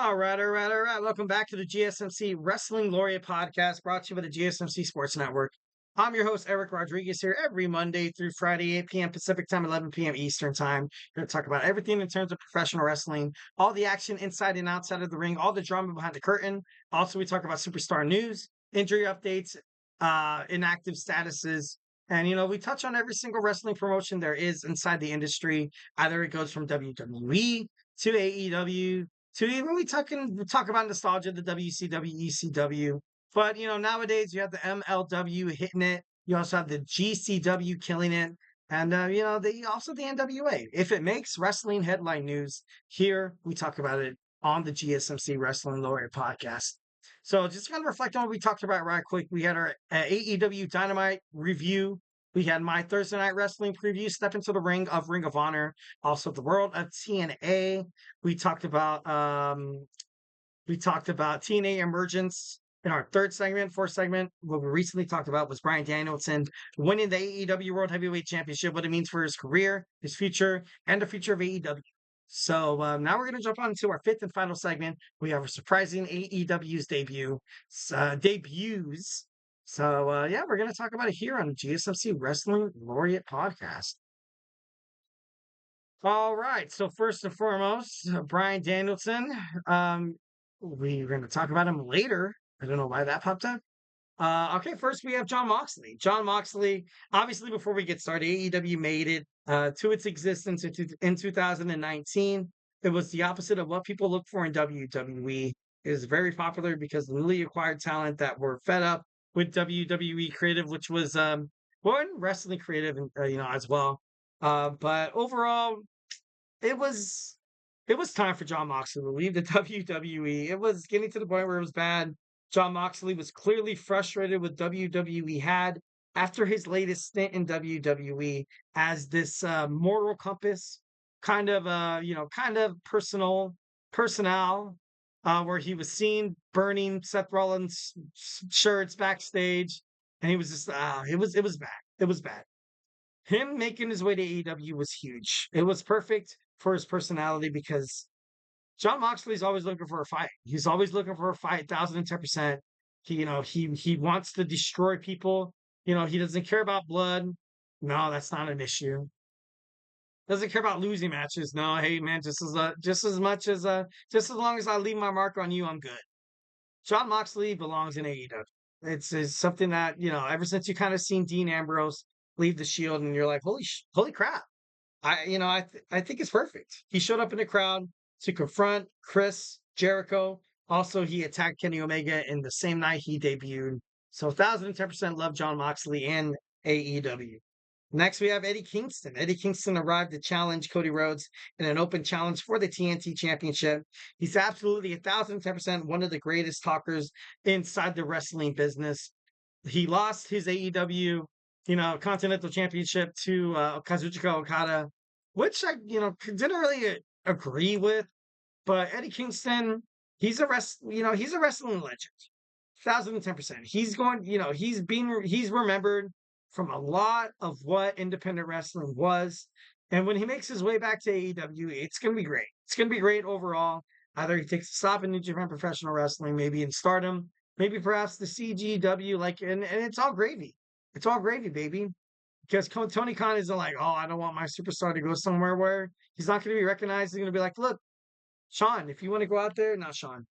All right. Welcome back to the GSMC Wrestling Laureate Podcast, brought to you by the GSMC Sports Network. I'm your host, Eric Rodriguez, here every Monday through Friday, 8 p.m. Pacific Time, 11 p.m. Eastern Time. We're going to talk about everything in terms of professional wrestling, all the action inside and outside of the ring, all the drama behind the curtain. Also, we talk about superstar news, injury updates, inactive statuses, and, we touch on every single wrestling promotion there is inside the industry. Either it goes from WWE to AEW to even we talk about nostalgia, the WCW, ECW. But nowadays you have the MLW hitting it. You also have the GCW killing it, and the NWA. If it makes wrestling headline news, here we talk about it on the GSMC Wrestling Laureate Podcast. So just kind of reflect on what we talked about right quick. We had our AEW Dynamite review. We had my Thursday Night Wrestling preview, Step into the Ring of Honor, also the World of TNA. We talked about TNA Emergence in our fourth segment. What we recently talked about was Bryan Danielson winning the AEW World Heavyweight Championship, what it means for his career, his future, and the future of AEW. So now we're going to jump on to our fifth and final segment. We have a surprising AEW's debuts. So we're going to talk about it here on the GSMC Wrestling Laureate Podcast. All right. So first and foremost, Bryan Danielson. We're going to talk about him later. I don't know why that popped up. Okay, first we have Jon Moxley. Jon Moxley, obviously, before we get started, AEW made it to its existence in 2019. It was the opposite of what people look for in WWE. It was very popular because the newly acquired talent that were fed up with WWE creative, which was wrestling creative, as well. But overall, it was time for Jon Moxley to leave the WWE. It was getting to the point where it was bad. Jon Moxley was clearly frustrated with WWE had after his latest stint in WWE as this moral compass kind of personnel where he was seen burning Seth Rollins shirts backstage, and he was just it was bad. It was bad. Him making his way to AEW was huge. It was perfect for his personality because Jon Moxley's always looking for a fight. He's always looking for a fight, 1010%. He wants to destroy people. He doesn't care about blood. No, that's not an issue. Doesn't care about losing matches. No, hey man, just as long as I leave my mark on you, I'm good. Jon Moxley belongs in AEW. It's something that ever since you kind of seen Dean Ambrose leave the Shield, and you're like, holy crap! I think it's perfect. He showed up in the crowd to confront Chris Jericho. Also, he attacked Kenny Omega in the same night he debuted. So 1010% love Jon Moxley and AEW. Next, we have Eddie Kingston. Eddie Kingston arrived to challenge Cody Rhodes in an open challenge for the TNT Championship. He's absolutely 1010% one of the greatest talkers inside the wrestling business. He lost his AEW, Continental Championship to Kazuchika Okada, which I, didn't really agree with. But Eddie Kingston, he's a wrestling legend. 1010%. He's going, he's remembered from a lot of what independent wrestling was. And when he makes his way back to AEW, it's going to be great. It's going to be great overall. Either he takes a stop in New Japan Professional Wrestling, maybe in Stardom, maybe perhaps the CGW, and it's all gravy. It's all gravy, baby. Because Tony Khan isn't like, oh, I don't want my superstar to go somewhere where he's not going to be recognized. He's going to be like, look, Sean, if you want to go out there, not Sean,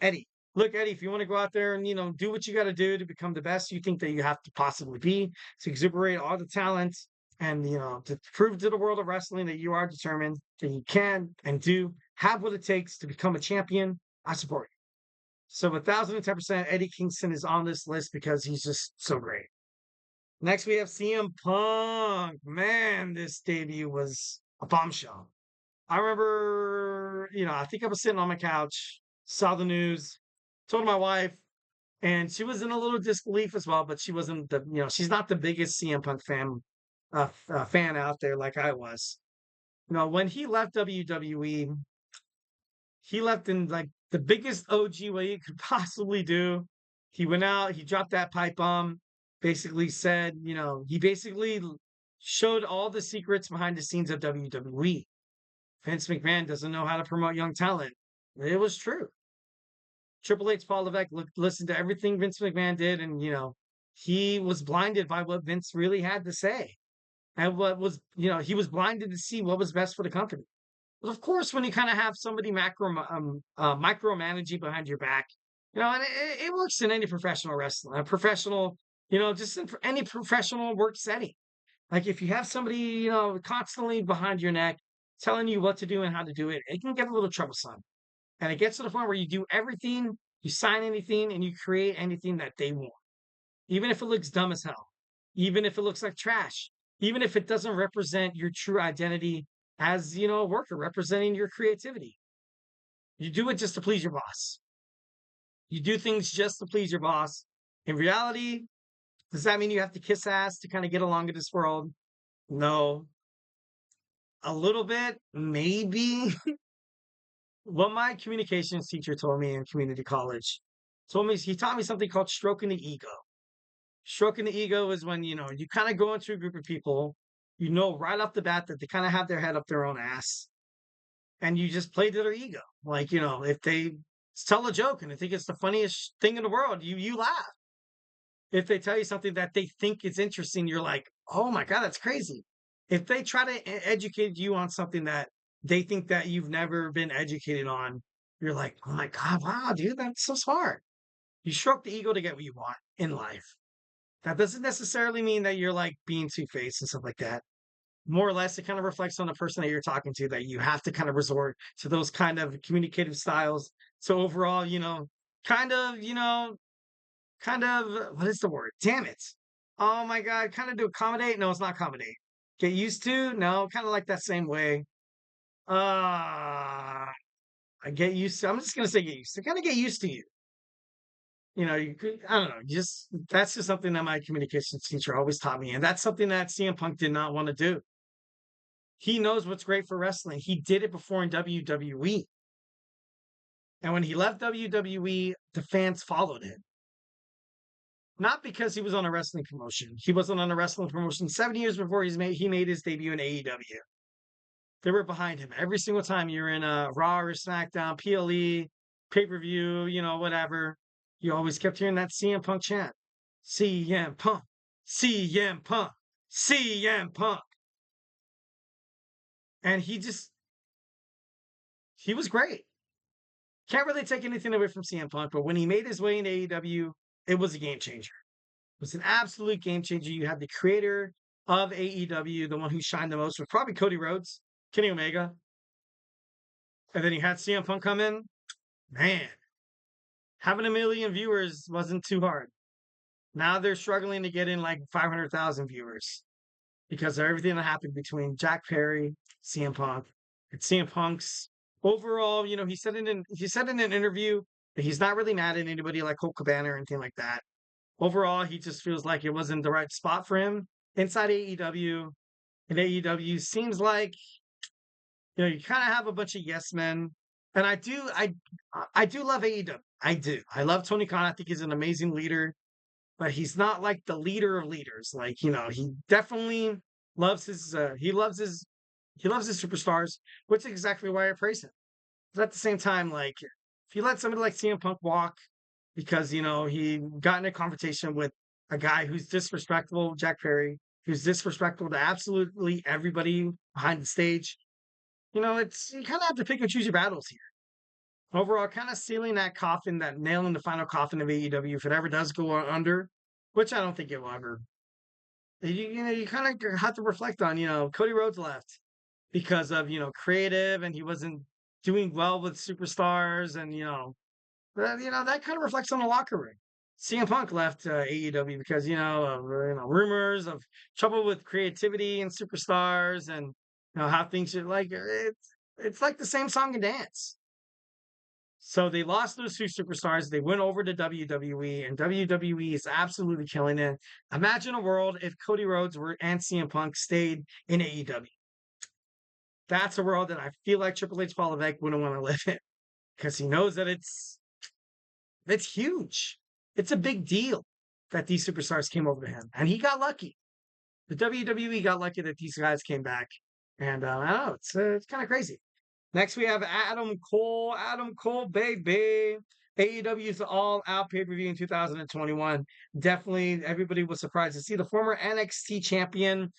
Eddie. Look, Eddie, if you want to go out there and, do what you got to do to become the best you think that you have to possibly be, to exuberate all the talent and, to prove to the world of wrestling that you are determined, that you can and do have what it takes to become a champion, I support you. So 1010%, Eddie Kingston is on this list because he's just so great. Next, we have CM Punk. Man, this debut was a bombshell. I remember, I think I was sitting on my couch, saw the news, told my wife, and she was in a little disbelief as well, but she wasn't she's not the biggest CM Punk fan out there like I was. When he left WWE, he left in like the biggest OG way you could possibly do. He went out, he dropped that pipe bomb, basically said, he basically showed all the secrets behind the scenes of WWE. Vince McMahon doesn't know how to promote young talent. It was true. Triple H, Paul Levesque listened to everything Vince McMahon did, and he was blinded by what Vince really had to say, and what was he was blinded to see what was best for the company. But of course, when you kind of have somebody micromanaging behind your back, and it works in any professional wrestling, a professional, just in any professional work setting. Like if you have somebody, constantly behind your neck telling you what to do and how to do it, it can get a little troublesome. And it gets to the point where you do everything, you sign anything, and you create anything that they want, even if it looks dumb as hell, even if it looks like trash, even if it doesn't represent your true identity as, a worker representing your creativity. You do it just to please your boss. You do things just to please your boss. In reality, does that mean you have to kiss ass to kind of get along in this world? No. A little bit, maybe. What my communications teacher told me in community college he taught me something called stroking the ego. Stroking the ego is when, you kind of go into a group of people, right off the bat that they kind of have their head up their own ass, and you just play to their ego. Like, if they tell a joke and they think it's the funniest thing in the world, you laugh. If they tell you something that they think is interesting, you're like, oh my God, that's crazy. If they try to educate you on something that they think that you've never been educated on, you're like, oh my God, wow, dude, that's so smart. You stroke the ego to get what you want in life. That doesn't necessarily mean that you're like being two-faced and stuff like that. More or less, it kind of reflects on the person that you're talking to, that you have to kind of resort to those kind of communicative styles. So overall, kind of, what is the word? Damn it. Oh my God, kind of to accommodate. No, it's not accommodate. Get used to? No, kind of like that same way. I get used to. I'm just gonna say get used to. Kind of get used to you. You could, I don't know, just that's just something that my communications teacher always taught me. And that's something that CM Punk did not want to do. He knows what's great for wrestling. He did it before in WWE. And when he left WWE, the fans followed him. Not because he was on a wrestling promotion. He wasn't on a wrestling promotion 7 years before he made his debut in AEW. They were behind him every single time you're in a Raw or SmackDown, PLE, pay-per-view, whatever. You always kept hearing that CM Punk chant. CM Punk, CM Punk, CM Punk. And he was great. Can't really take anything away from CM Punk, but when he made his way into AEW, it was a game changer. It was an absolute game changer. You had the creator of AEW, the one who shined the most was probably Cody Rhodes, Kenny Omega. And then you had CM Punk come in. Man, having a million viewers wasn't too hard. Now they're struggling to get in like 500,000 viewers because of everything that happened between Jack Perry, CM Punk, and CM Punk's overall. He said in an interview that he's not really mad at anybody like Colt Cabana or anything like that. Overall, he just feels like it wasn't the right spot for him inside AEW. And AEW seems like you kind of have a bunch of yes men. And I do love AEW. I do. I love Tony Khan. I think he's an amazing leader, but he's not like the leader of leaders. Like, he definitely loves his superstars, which is exactly why I praise him. But at the same time, like if you let somebody like CM Punk walk because he got in a confrontation with a guy who's disrespectful, Jack Perry, who's disrespectful to absolutely everybody behind the stage, it's you kind of have to pick and choose your battles here. Overall, kind of sealing that coffin, that nail in the final coffin of AEW, if it ever does go under, which I don't think it will ever. You kind of have to reflect on, Cody Rhodes left because of, creative and he wasn't doing well with superstars and, that kind of reflects on the locker room. CM Punk left AEW because, of, rumors of trouble with creativity and superstars and, how things should like, it's like the same song and dance. So they lost those two superstars. They went over to WWE, and WWE is absolutely killing it. Imagine a world if Cody Rhodes and CM Punk stayed in AEW. That's a world that I feel like Triple H Paul Levesque wouldn't want to live in because he knows that it's huge. It's a big deal that these superstars came over to him, and he got lucky. The WWE got lucky that these guys came back, and I don't know. It's kind of crazy. Next, we have Adam Cole. Adam Cole, baby. AEW's All Out pay per view in 2021. Definitely, everybody was surprised to see the former NXT champion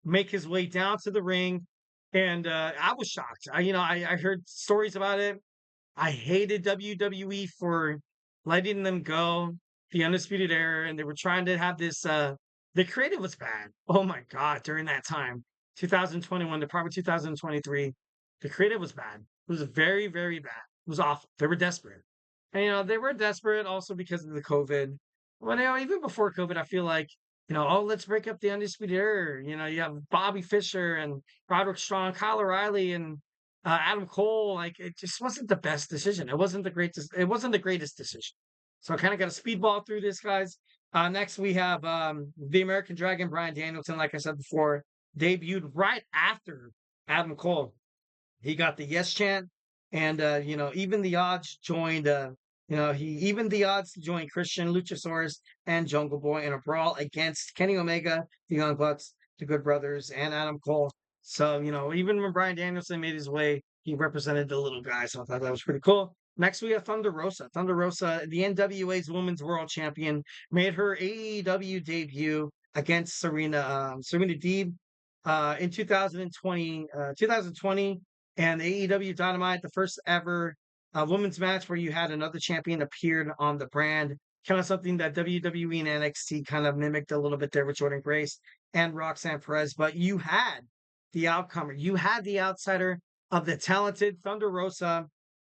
make his way down to the ring. And I was shocked. I heard stories about it. I hated WWE for letting them go, the Undisputed Era, and they were trying to have this. The creative was bad. Oh my God, during that time, 2021 to probably 2023, the creative was bad. It was very, very bad. It was awful. They were desperate. And, they were desperate also because of the COVID. Well, even before COVID, I feel like, oh, let's break up the Undisputed Era. You have Bobby Fischer and Roderick Strong, Kyle O'Reilly, and Adam Cole. Like it just wasn't the best decision. It wasn't the greatest decision. So I kind of got a speedball through this, guys. Next we have the American Dragon, Bryan Danielson. Like I said before, debuted right after Adam Cole. He got the yes chant, and even the odds joined. He even the odds to join Christian Luchasaurus and Jungle Boy in a brawl against Kenny Omega, the Young Bucks, the Good Brothers, and Adam Cole. So even when Bryan Danielson made his way, he represented the little guy. So I thought that was pretty cool. Next, we have Thunder Rosa. Thunder Rosa, the NWA's Women's World Champion, made her AEW debut against Serena Deeb in 2020, and AEW Dynamite, the first ever women's match where you had another champion appeared on the brand. Kind of something that WWE and NXT kind of mimicked a little bit there with Jordan Grace and Roxanne Perez. But you had the outcomer, you had the outsider of the talented Thunder Rosa,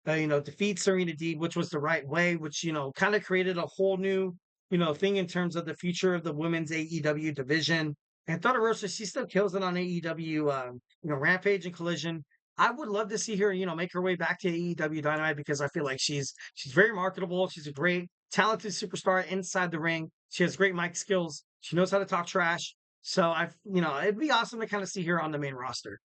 defeat Serena Deeb, which was the right way, which, kind of created a whole new, thing in terms of the future of the women's AEW division. And Thunder Rosa, she still kills it on AEW, Rampage and Collision. I would love to see her, make her way back to AEW Dynamite because I feel like she's very marketable. She's a great, talented superstar inside the ring. She has great mic skills. She knows how to talk trash. So it'd be awesome to kind of see her on the main roster.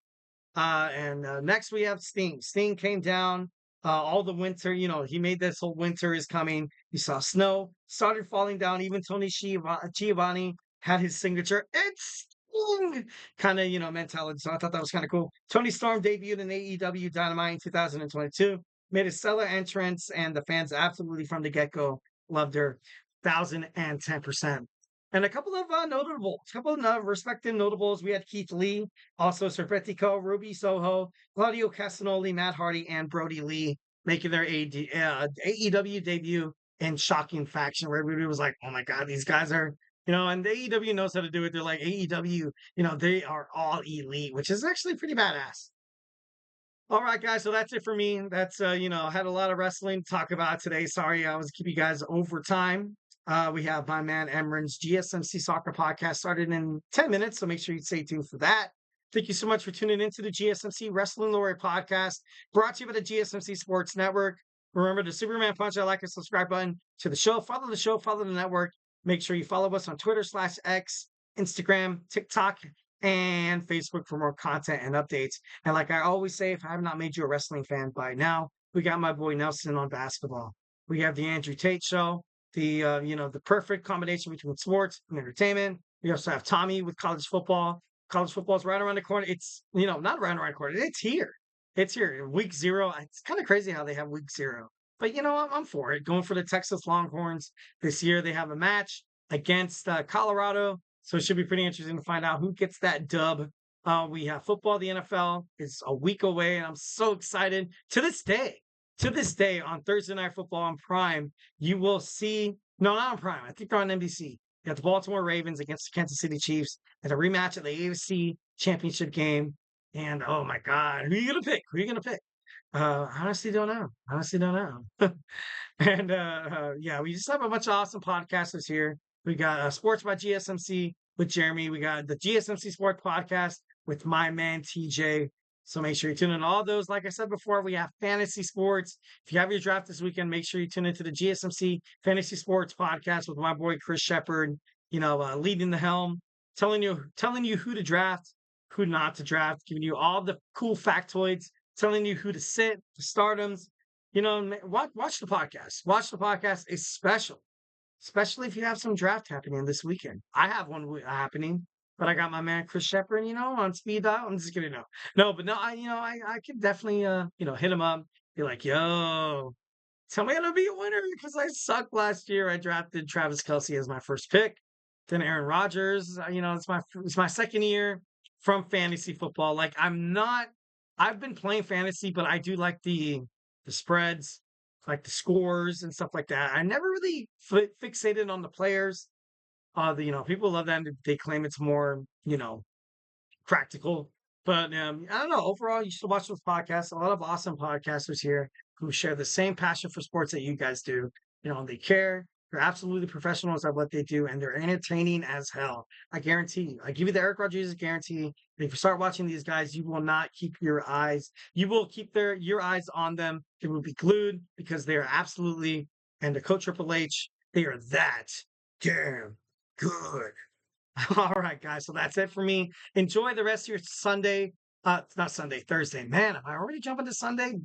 And next we have Sting. Sting came down all the winter. He made this whole winter is coming. You saw snow started falling down. Even Tony Giovanni had his signature. It's Sting kind of mentality. So I thought that was kind of cool. Toni Storm debuted in AEW Dynamite in 2022. Made a stellar entrance, and the fans absolutely from the get go loved her, 1,010%. And a couple of notables, a couple of respected notables. We had Keith Lee, also Serpentico, Ruby Soho, Claudio Castagnoli, Matt Hardy, and Brody Lee making their AEW debut in shocking faction where everybody was like, oh my God, these guys are, and the AEW knows how to do it. They're like, AEW, they are all elite, which is actually pretty badass. All right, guys. So that's it for me. That's had a lot of wrestling to talk about today. Sorry, I was keeping you guys over time. We have my man Emran's GSMC Soccer Podcast started in 10 minutes, so make sure you stay tuned for that. Thank you so much for tuning into the GSMC Wrestling Laureate Podcast, brought to you by the GSMC Sports Network. Remember the Superman Punch, I like and subscribe button to the show. Follow the show, follow the network. Make sure you follow us on Twitter/X, Instagram, TikTok, and Facebook for more content and updates. And like I always say, if I have not made you a wrestling fan by now, we got my boy Nelson on basketball. We have the Andrew Tate Show, the perfect combination between sports and entertainment. We also have Tommy with college football. College football is right around the corner. It's not right around the corner. It's here. It's here. Week 0. It's kind of crazy how they have week 0. But I'm for it. Going for the Texas Longhorns this year. They have a match against Colorado. So it should be pretty interesting to find out who gets that dub. We have football. The NFL is a week away, and I'm so excited. To this day, on Thursday Night Football on Prime, you will see, no, not on Prime. I think they're on NBC. You have the Baltimore Ravens against the Kansas City Chiefs at a rematch of the AFC Championship game. And oh my God, who are you gonna pick? Who are you gonna pick? Honestly, don't know. Honestly, don't know. And yeah, we just have a bunch of awesome podcasters here. We got Sports by GSMC with Jeremy. We got the GSMC Sports Podcast with my man TJ. So make sure you tune in all those. Like I said before, we have fantasy sports. If you have your draft this weekend, make sure you tune into the GSMC Fantasy Sports Podcast with my boy Chris Shepard. Leading the helm, telling you who to draft, who not to draft, giving you all the cool factoids, telling you who to sit, the stardoms. Watch the podcast. Watch the podcast. It's special, especially if you have some draft happening this weekend. I have one happening. but I got my man Chris Shepard, on speed dial. I'm just kidding. No, but no, I could definitely, hit him up, be like, yo, tell me how to be a winner because I sucked last year. I drafted Travis Kelsey as my first pick. Then Aaron Rodgers. It's my second year from fantasy football. Like I've been playing fantasy, but I do like the spreads, like the scores and stuff like that. I never really fixated on the players. People love that. They claim it's more, practical. But I don't know. Overall, you should watch those podcasts. A lot of awesome podcasters here who share the same passion for sports that you guys do. They care. They're absolutely professionals at what they do, and they're entertaining as hell. I guarantee you. I give you the Eric Rodriguez guarantee. If you start watching these guys, you will not keep your eyes. You will keep your eyes on them. They will be glued because they are absolutely, and the coach Triple H, they are that damn good. All right, guys. So that's it for me. Enjoy the rest of your Sunday. It's not Sunday, Thursday. Man, am I already jumping to Sunday?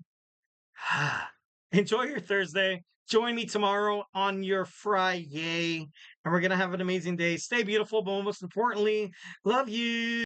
Enjoy your Thursday. Join me tomorrow on your Friday. And we're going to have an amazing day. Stay beautiful, but most importantly, love you.